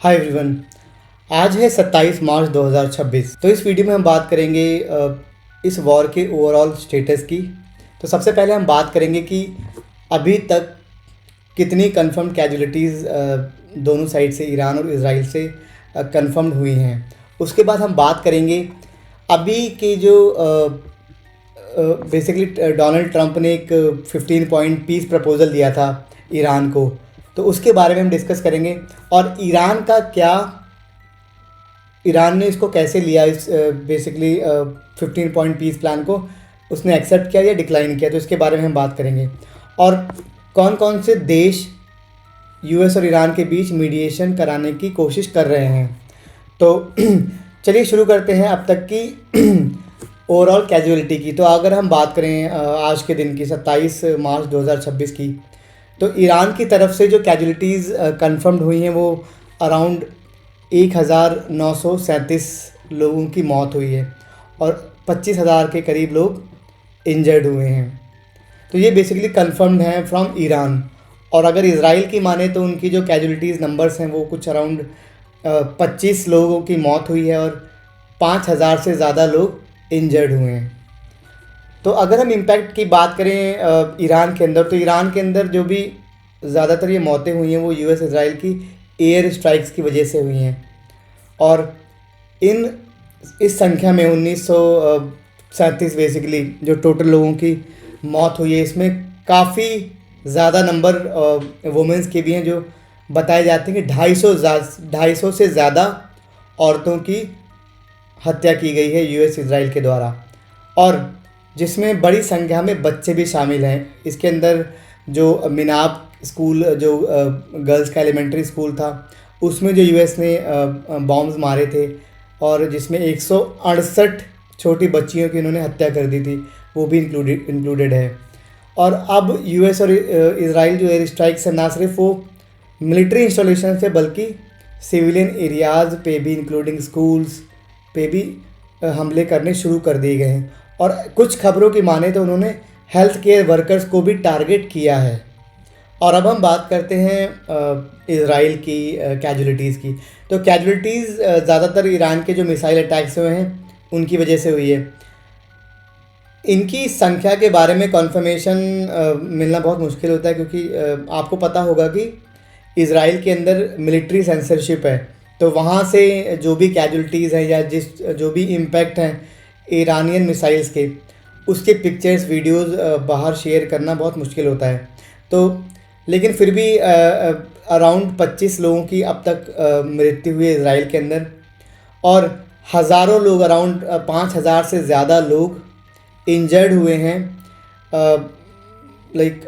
Hi everyone. आज है 27 मार्च 2026। तो इस वीडियो में हम बात करेंगे इस वॉर के ओवरऑल स्टेटस की। तो सबसे पहले हम बात करेंगे कि अभी तक कितनी कंफर्म कैजुअलिटीज़ दोनों साइड से, ईरान और इजराइल से कंफर्म हुई हैं। उसके बाद हम बात करेंगे अभी के जो बेसिकली डोनाल्ड ट्रंप ने एक 15 पॉइंट पीस प्रपोज़ल दिया था ईरान को, तो उसके बारे में हम डिस्कस करेंगे। और ईरान ने इसको कैसे लिया, इस बेसिकली 15 पॉइंट पीस प्लान को उसने एक्सेप्ट किया या डिक्लाइन किया, तो इसके बारे में हम बात करेंगे। और कौन कौन से देश यूएस और ईरान के बीच मीडिएशन कराने की कोशिश कर रहे हैं। तो चलिए शुरू करते हैं अब तक की ओवरऑल कैजुअलिटी की। तो अगर हम बात करें आज के दिन की 27 मार्च 2026 की, तो ईरान की तरफ से जो कैजुअलिटीज़ कंफर्म्ड हुई हैं वो अराउंड 1937 लोगों की मौत हुई है और 25,000 के करीब लोग इंजर्ड हुए हैं। तो ये बेसिकली कंफर्म्ड हैं फ्रॉम ईरान। और अगर इजराइल की माने तो उनकी जो कैजुअलिटीज़ नंबर्स हैं वो कुछ अराउंड 25 लोगों की मौत हुई है और 5,000 से ज़्यादा लोग इंजर्ड हुए हैं। तो अगर हम इम्पैक्ट की बात करें ईरान के अंदर, तो ईरान के अंदर जो भी ज़्यादातर ये मौतें हुई हैं वो यूएस इजराइल की एयर स्ट्राइक्स की वजह से हुई हैं। और इस संख्या में 1937 बेसिकली जो टोटल लोगों की मौत हुई है, इसमें काफ़ी ज़्यादा नंबर वुमेंस के भी हैं, जो बताए जाते हैं कि 250 से ज़्यादा औरतों की हत्या की गई है यूएस इजराइल के द्वारा, और जिसमें बड़ी संख्या में बच्चे भी शामिल हैं। इसके अंदर जो मिनाब स्कूल, जो गर्ल्स का एलिमेंट्री स्कूल था, उसमें जो यूएस ने बॉम्ब्स मारे थे और जिसमें 168 छोटी बच्चियों की इन्होंने हत्या कर दी थी, वो भी इंक्लूडेड है। और अब यूएस और इजराइल जो एयर स्ट्राइक्स है, ना सिर्फ वो मिलिट्री इंस्टॉलेशन से बल्कि सिविलियन एरियाज़ पे भी, इंक्लूडिंग स्कूल्स पे भी हमले करने शुरू कर दिए गए हैं। और कुछ खबरों की माने तो उन्होंने हेल्थ केयर वर्कर्स को भी टारगेट किया है। और अब हम बात करते हैं इजराइल की कैजुअलिटीज़ की। तो कैजुअलिटीज़ ज़्यादातर ईरान के जो मिसाइल अटैक्स हुए हैं उनकी वजह से हुई है। इनकी संख्या के बारे में कन्फर्मेशन मिलना बहुत मुश्किल होता है, क्योंकि आपको पता होगा कि इजराइल के अंदर मिलिट्री सेंसरशिप है। तो वहाँ से जो भी कैजुअलिटीज़ हैं या जो भी इम्पैक्ट हैं ईरानियन मिसाइल्स के, उसके पिक्चर्स, वीडियोस बाहर शेयर करना बहुत मुश्किल होता है। तो लेकिन फिर भी अराउंड 25 लोगों की अब तक मृत्यु हुई है इजराइल के अंदर, और हज़ारों लोग, अराउंड 5,000 से ज़्यादा लोग इंजर्ड हुए हैं, लाइक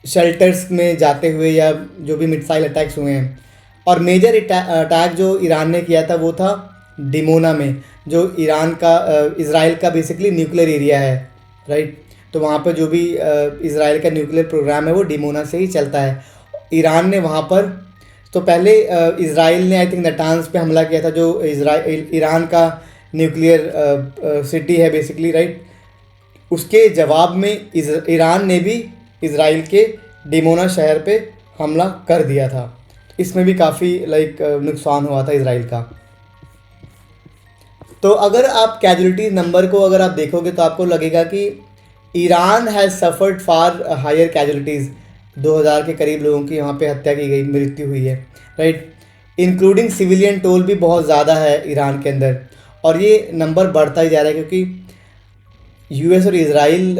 शेल्टर्स में जाते हुए या जो भी मिसाइल अटैक्स हुए हैं। और मेजर अटैक जो ईरान ने किया था वो था डिमोना में, जो इजराइल का बेसिकली न्यूक्लियर एरिया है, राइट। तो वहाँ पर जो भी इजराइल का न्यूक्लियर प्रोग्राम है वो डिमोना से ही चलता है। ईरान ने वहाँ पर, तो पहले इजराइल ने आई थिंक नटान्स पे हमला किया था, जो ईरान का न्यूक्लियर सिटी है बेसिकली, राइट। उसके जवाब में ईरान ने भी इजराइल के डिमोना शहर पे हमला कर दिया था। इसमें भी काफ़ी नुकसान हुआ था इजराइल का। तो अगर आप कैजुअलिटी नंबर को अगर आप देखोगे तो आपको लगेगा कि Iran has suffered far higher casualties. 2000 के करीब लोगों की वहाँ पे हत्या की गई, मृत्यु हुई है, राइट। इंक्लूडिंग सिविलियन टोल भी बहुत ज़्यादा है ईरान के अंदर, और ये नंबर बढ़ता ही जा रहा है, क्योंकि यूएस और इजराइल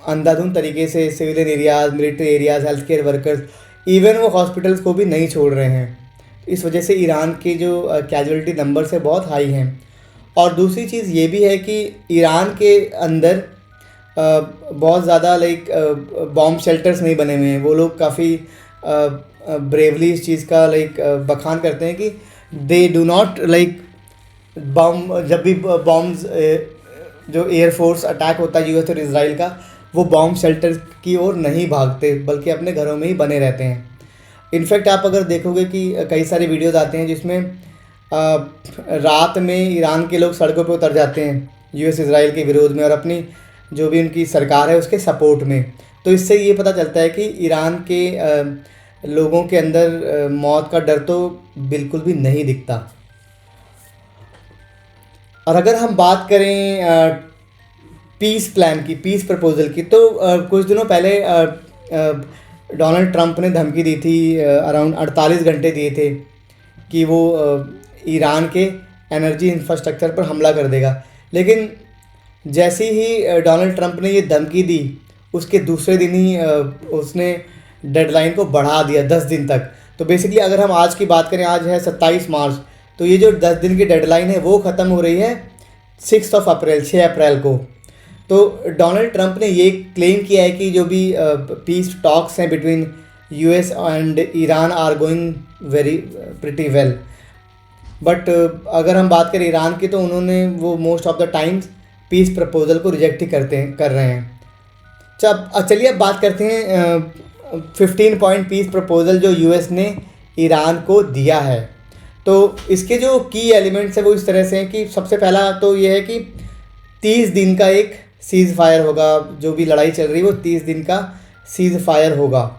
अंधाधुंध तरीके से civilian areas, military areas, health care workers, even वो हॉस्पिटल्स को भी नहीं छोड़ रहे हैं। इस वजह से ईरान के जो कैजुअलिटी नंबर्स है बहुत हाई हैं। और दूसरी चीज़ ये भी है कि ईरान के अंदर बहुत ज़्यादा बॉम्ब शेल्टर्स नहीं बने हुए हैं। वो लोग काफ़ी ब्रेवली इस चीज़ का बखान करते हैं कि दे डू नॉट बॉम्ब, जब भी बॉम्ब्स जो एयरफोर्स अटैक होता है यूएस और इजराइल का, वो बॉम्ब शेल्टर की ओर नहीं भागते बल्कि अपने घरों में ही बने रहते हैं। इनफैक्ट आप अगर देखोगे कि कई सारे वीडियोज़ आते हैं जिसमें रात में ईरान के लोग सड़कों पर उतर जाते हैं यूएस इजराइल के विरोध में और अपनी जो भी उनकी सरकार है उसके सपोर्ट में। तो इससे ये पता चलता है कि ईरान के लोगों के अंदर मौत का डर तो बिल्कुल भी नहीं दिखता। और अगर हम बात करें पीस प्लान की, पीस प्रपोज़ल की, तो कुछ दिनों पहले डोनाल्ड ट्रंप ने धमकी दी थी, अराउंड 48 घंटे दिए थे कि वो ईरान के एनर्जी इंफ्रास्ट्रक्चर पर हमला कर देगा। लेकिन जैसे ही डोनाल्ड ट्रंप ने ये धमकी दी, उसके दूसरे दिन ही उसने डेडलाइन को बढ़ा दिया 10 दिन तक। तो बेसिकली अगर हम आज की बात करें, आज है 27 मार्च, तो ये जो 10 दिन की डेडलाइन है वो ख़त्म हो रही है 6 अप्रैल, 6 अप्रैल को। तो डोनाल्ड ट्रंप ने ये क्लेम किया है कि जो भी पीस टॉक्स हैं between US and Iran are going very pretty well. But अगर हम बात करें ईरान की, तो उन्होंने वो most of the times peace proposal को रिजेक्ट ही कर रहे हैं। चलिए अब बात करते हैं 15 पॉइंट पीस प्रपोज़ल जो यूएस ने ईरान को दिया है। तो इसके जो की एलिमेंट्स हैं वो इस तरह से हैं कि सबसे पहला तो ये है कि 30 दिन का एक सीज़ फायर होगा, जो भी लड़ाई चल रही है वो 30 दिन का सीज़ फायर होगा।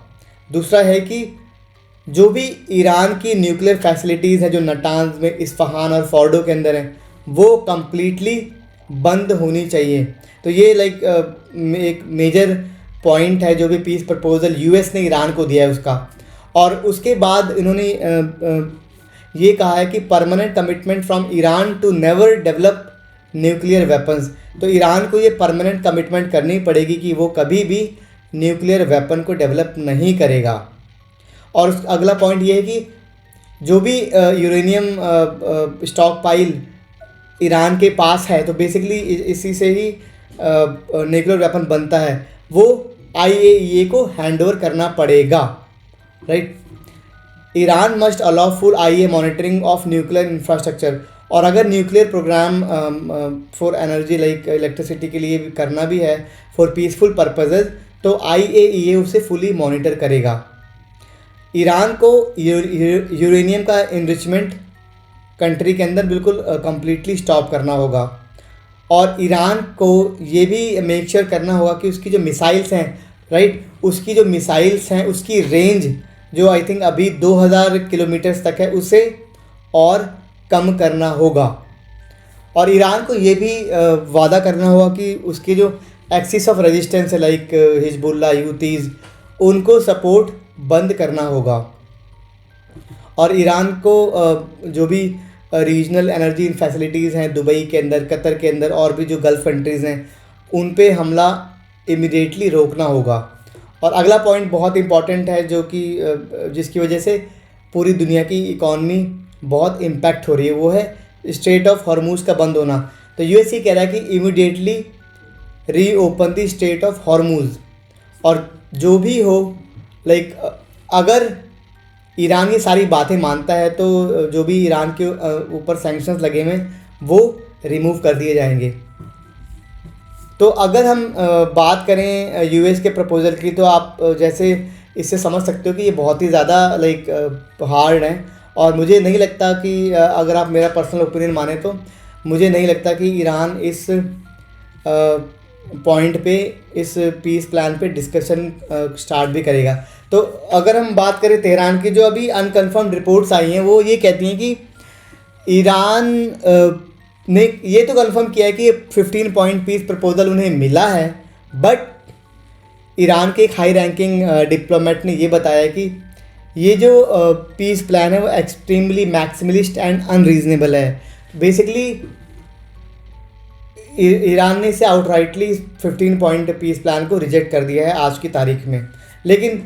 दूसरा है कि जो भी ईरान की न्यूक्लियर फैसिलिटीज़ हैं जो नटांज में, इस्फहान और फोर्डो के अंदर हैं, वो कम्प्लीटली बंद होनी चाहिए। तो ये एक मेजर पॉइंट है जो भी पीस प्रपोज़ल यूएस ने ईरान को दिया है उसका। और उसके बाद इन्होंने ये कहा है कि permanent commitment from Iran to never develop nuclear weapons. तो ईरान को ये परमानेंट कमिटमेंट करनी पड़ेगी कि वो कभी भी न्यूक्लियर वेपन को डेवलप नहीं करेगा। और अगला पॉइंट ये है कि जो भी यूरेनियम स्टॉक पाइल ईरान के पास है, तो बेसिकली इसी से ही न्यूक्लियर वेपन बनता है, वो IAEA को हैंड ओवर करना पड़ेगा, right. Iran must allow full IAEA monitoring of nuclear infrastructure. और अगर nuclear programme for energy like electricity के लिए भी करना भी है फॉर पीसफुल पर्पजेज, तो IAEA उसे फुली मॉनिटर करेगा। ईरान को यूरेनियम का इनरिचमेंट कंट्री के अंदर बिल्कुल कम्प्लीटली स्टॉप करना होगा। और ईरान को ये भी मेक श्योर करना होगा कि उसकी जो मिसाइल्स हैं, राइट, उसकी जो मिसाइल्स हैं उसकी रेंज जो आई थिंक अभी 2000 किलोमीटर्स तक है, उसे और कम करना होगा। और ईरान को ये भी वादा करना होगा कि उसकी जो एक्सिस ऑफ रेजिस्टेंस है लाइक हिजबुल्ला, यूतीज़, उनको सपोर्ट बंद करना होगा। और ईरान को जो भी रीजनल एनर्जी फैसिलिटीज़ हैं दुबई के अंदर, कतर के अंदर और भी जो गल्फ़ कंट्रीज़ हैं, उन पे हमला इमिडिएटली रोकना होगा। और अगला पॉइंट बहुत इंपॉर्टेंट है जो कि जिसकी वजह से पूरी दुनिया की इकॉनमी बहुत इम्पैक्ट हो रही है, वो है स्ट्रेट ऑफ हॉर्मूज़ का बंद होना। तो यूएस ये कह रहा है कि immediately reopen the strait of Hormuz. और जो भी हो, लाइक अगर ईरान ये सारी बातें मानता है तो जो भी ईरान के ऊपर सैंक्शंस लगे हुए वो रिमूव कर दिए जाएंगे। तो अगर हम बात करें यूएस के प्रपोज़ल की, तो आप जैसे इससे समझ सकते हो कि ये बहुत ही ज़्यादा हार्ड है। और मुझे नहीं लगता कि अगर आप मेरा पर्सनल ओपिनियन माने तो मुझे नहीं लगता कि ईरान इस पॉइंट पे, इस पीस प्लान पे डिस्कशन स्टार्ट भी करेगा। तो अगर हम बात करें तेहरान की, जो अभी अनकन्फर्म्ड रिपोर्ट्स आई हैं वो ये कहती हैं कि ईरान ने ये तो कंफर्म किया है कि 15 पॉइंट पीस प्रपोज़ल उन्हें मिला है, बट ईरान के एक हाई रैंकिंग डिप्लोमेट ने ये बताया कि ये जो पीस प्लान है वो एक्सट्रीमली मैक्सिमलिस्ट एंड अनरीजनेबल है। बेसिकली ईरान ने इसे आउटराइटली 15 पॉइंट पीस प्लान को रिजेक्ट कर दिया है आज की तारीख में। लेकिन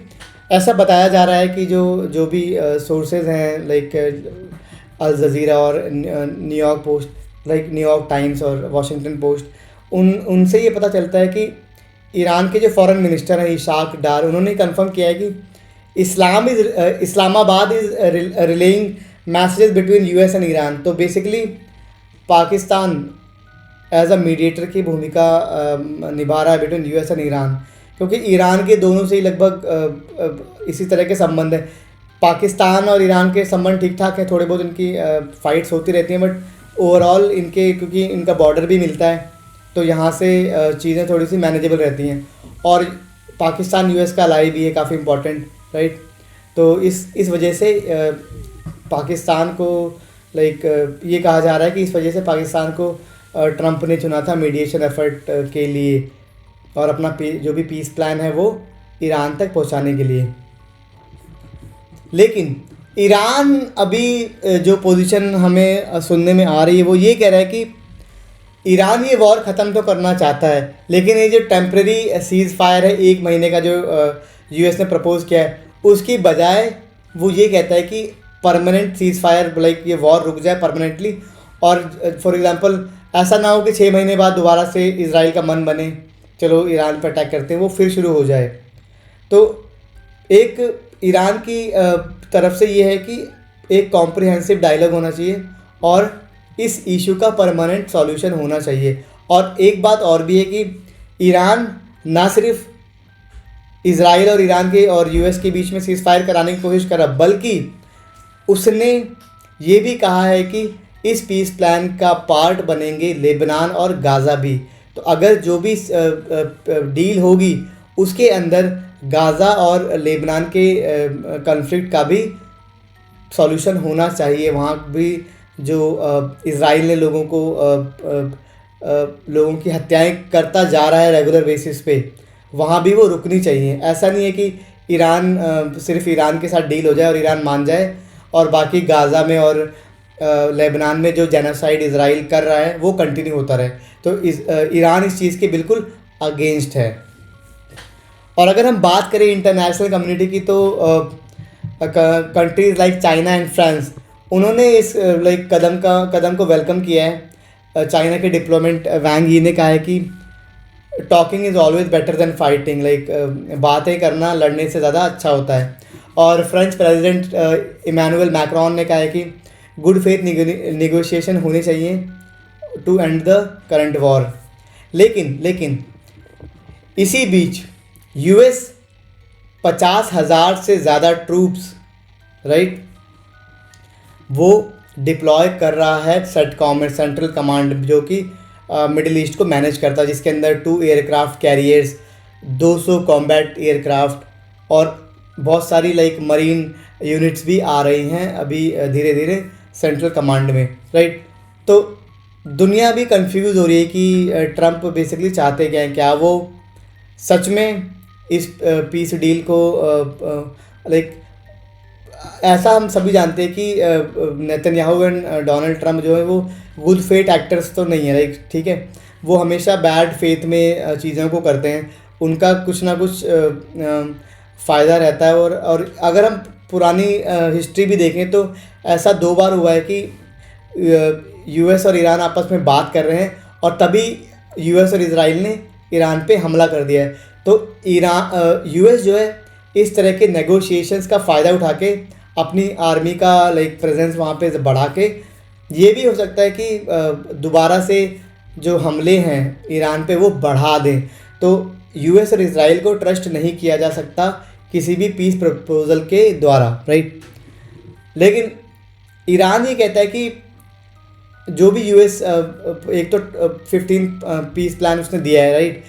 ऐसा बताया जा रहा है कि जो भी सोर्सेज हैं लाइक अल जज़ीरा और New York post, like New York times और वाशिंगटन पोस्ट, उनसे ये पता चलता है कि ईरान के जो फॉरेन मिनिस्टर हैं इशाक डार, उन्होंने कंफर्म किया है कि Islamabad is relaying messages between US and Iran. तो basically Pakistan as a mediator की भूमिका निभा रहा है बिटवीन यूएस एंड ईरान, क्योंकि ईरान के दोनों से ही लगभग इसी तरह के संबंध हैं। पाकिस्तान और ईरान के संबंध ठीक ठाक है, थोड़े बहुत इनकी फाइट्स होती रहती हैं, बट ओवरऑल इनके, क्योंकि इनका बॉर्डर भी मिलता है, तो यहाँ से चीज़ें थोड़ी सी मैनेजेबल रहती हैं। और पाकिस्तान यूएस का अलाई भी है काफ़ी इम्पोर्टेंट, राइट। तो इस वजह से पाकिस्तान को ये कहा जा रहा है कि इस वजह से पाकिस्तान को ट्रंप ने चुना था मीडिएशन एफर्ट के लिए, और अपना जो भी पीस प्लान है वो ईरान तक पहुंचाने के लिए। लेकिन ईरान अभी जो पोजीशन हमें सुनने में आ रही है वो ये कह रहा है कि ईरान ये वॉर ख़त्म तो करना चाहता है, लेकिन ये जो टेम्प्रेरी सीज़ फायर है 1 महीने का जो यूएस ने प्रपोज़ किया है, उसकी बजाय वो ये कहता है कि परमानेंट सीज़ फायर, ये वॉर रुक जाए परमानेंटली, और फॉर एग्जांपल ऐसा ना हो कि 6 महीने बाद दोबारा से इजराइल का मन बने चलो ईरान पर अटैक करते हैं, वो फिर शुरू हो जाए। तो एक ईरान की तरफ से ये है कि एक कॉम्प्रिहेंसिव डायलॉग होना चाहिए और इस इशू का परमानेंट सॉल्यूशन होना चाहिए। और एक बात और भी है कि ईरान ना सिर्फ इजराइल और ईरान के और यूएस के बीच में सीज़ फायर कराने की कोशिश कर रहा, बल्कि उसने ये भी कहा है कि इस पीस प्लान का पार्ट बनेंगे लेबनान और गाज़ा भी। तो अगर जो भी डील होगी उसके अंदर गाज़ा और लेबनान के कॉन्फ्लिक्ट का भी सॉल्यूशन होना चाहिए। वहाँ भी जो इजराइल ने लोगों की हत्याएं करता जा रहा है रेगुलर बेसिस पे, वहाँ भी वो रुकनी चाहिए। ऐसा नहीं है कि ईरान सिर्फ ईरान के साथ डील हो जाए और ईरान मान जाए और बाकी गाज़ा में और लेबनान में जो जेनोसाइड इजराइल कर रहा है वो कंटिन्यू होता रहे। तो ईरान इस चीज़ के बिल्कुल अगेंस्ट है। और अगर हम बात करें इंटरनेशनल कम्युनिटी की, तो countries like China and France, उन्होंने इस कदम को वेलकम किया है। चाइना के डिप्लोमेट वांग यी ने कहा है कि talking is always better than fighting, बातें करना लड़ने से ज़्यादा अच्छा होता है। और फ्रेंच प्रेसिडेंट इमैनुअल मैक्रोन ने कहा है कि गुड फेथ नेगोशिएशन होने चाहिए to end the current war. लेकिन इसी बीच यूएस 50,000 से ज़्यादा ट्रूप्स वो डिप्लॉय कर रहा है सेटकॉम, सेंट्रल कमांड, जो कि मिडिल ईस्ट को मैनेज करता है, जिसके अंदर 2 एयरक्राफ्ट कैरियर्स, 200 कॉम्बैट एयरक्राफ्ट और बहुत सारी मरीन यूनिट्स भी आ रही हैं अभी धीरे धीरे सेंट्रल कमांड में। तो दुनिया भी कंफ्यूज हो रही है कि ट्रंप बेसिकली चाहते क्या हैं। क्या वो सच में इस पीस डील को ऐसा हम सभी जानते हैं कि नेतन्याहू एंड डोनाल्ड ट्रंप जो है वो गुड फेथ एक्टर्स तो नहीं है, ठीक है, वो हमेशा बैड फेथ में चीज़ों को करते हैं, उनका कुछ ना कुछ फ़ायदा रहता है। और अगर हम पुरानी हिस्ट्री भी देखें तो ऐसा 2 बार हुआ है कि यूएस और ईरान आपस में बात कर रहे हैं और तभी यूएस और इजराइल ने ईरान पे हमला कर दिया है। तो यूएस जो है इस तरह के नेगोशिएशंस का फ़ायदा उठा के अपनी आर्मी का प्रेजेंस वहाँ पे बढ़ा के ये भी हो सकता है कि दोबारा से जो हमले हैं ईरान पे वो बढ़ा दें। तो यूएस और इजराइल को ट्रस्ट नहीं किया जा सकता किसी भी पीस प्रपोजल के द्वारा, लेकिन ईरान ये कहता है कि जो भी यूएस एक तो 15 पीस प्लान उसने दिया है,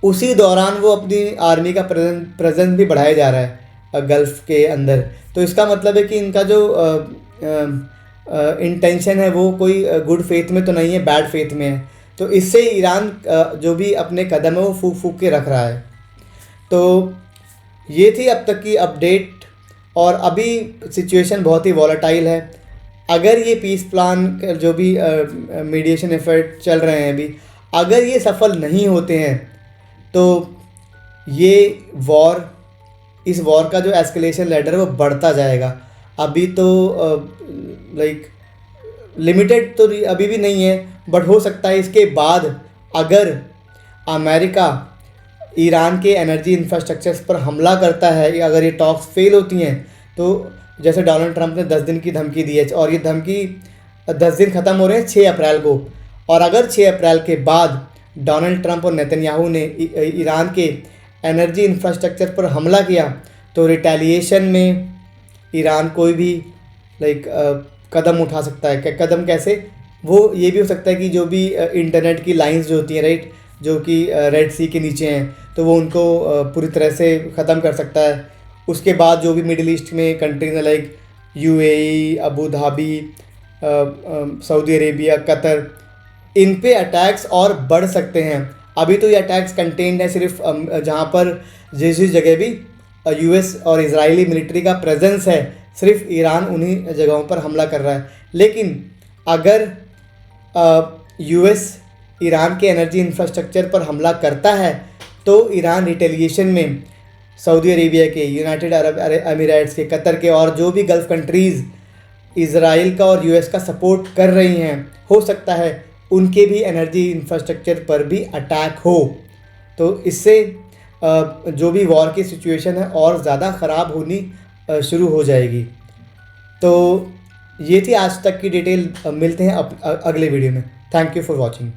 उसी दौरान वो अपनी आर्मी का प्रेजेंस भी बढ़ाया जा रहा है गल्फ़ के अंदर। तो इसका मतलब है कि इनका जो इंटेंशन है वो कोई गुड फेथ में तो नहीं है, बैड फेथ में है। तो इससे ईरान जो भी अपने कदम है वो फूक फूक के रख रहा है। तो ये थी अब तक की अपडेट, और अभी सिचुएशन बहुत ही वॉलेटाइल है। अगर ये पीस प्लान जो भी मीडिएशन एफर्ट चल रहे हैं अभी, अगर ये सफल नहीं होते हैं तो ये इस वॉर का जो एस्केलेशन लेडर है वो बढ़ता जाएगा। अभी तो लिमिटेड तो अभी भी नहीं है, बट हो सकता है इसके बाद अगर अमेरिका ईरान के एनर्जी इंफ्रास्ट्रक्चर्स पर हमला करता है, अगर ये टॉक्स फेल होती हैं, तो जैसे डोनाल्ड ट्रंप ने 10 दिन की धमकी दी है और ये धमकी 10 दिन ख़त्म हो रहे हैं 6 अप्रैल को, और अगर 6 अप्रैल के बाद डोनाल्ड ट्रंप और नेतन्याहू ने ईरान के एनर्जी इंफ्रास्ट्रक्चर पर हमला किया तो रिटेलिएशन में ईरान कोई भी कदम उठा सकता है। कदम कैसे, वो ये भी हो सकता है कि जो भी इंटरनेट की लाइंस जो होती हैं जो कि रेड सी के नीचे हैं, तो वो उनको पूरी तरह से ख़त्म कर सकता है उसके बाद जो भी मिडिल ईस्ट में countries like UAE, Abu Dhabi, Saudi Arabia, Qatar, इन पे अटैक्स और बढ़ सकते हैं। अभी तो ये अटैक्स कंटेन्ड है सिर्फ जहाँ पर जिस जगह भी यूएस और इजरायली मिलिट्री का प्रेजेंस है, सिर्फ ईरान उन्हीं जगहों पर हमला कर रहा है। लेकिन अगर यूएस ईरान के एनर्जी इंफ्रास्ट्रक्चर पर हमला करता है तो ईरान रिटेलिएशन में सऊदी अरेबिया के, यूनाइटेड अरब अमीराट्स के, कतर के और जो भी गल्फ़ कंट्रीज़ इज़राइल का और यूएस का सपोर्ट कर रही हैं, हो सकता है उनके भी एनर्जी इंफ्रास्ट्रक्चर पर भी अटैक हो। तो इससे जो भी वॉर की सिचुएशन है और ज़्यादा ख़राब होनी शुरू हो जाएगी। तो ये थी आज तक की डिटेल। मिलते हैं अगले वीडियो में। Thank you for watching.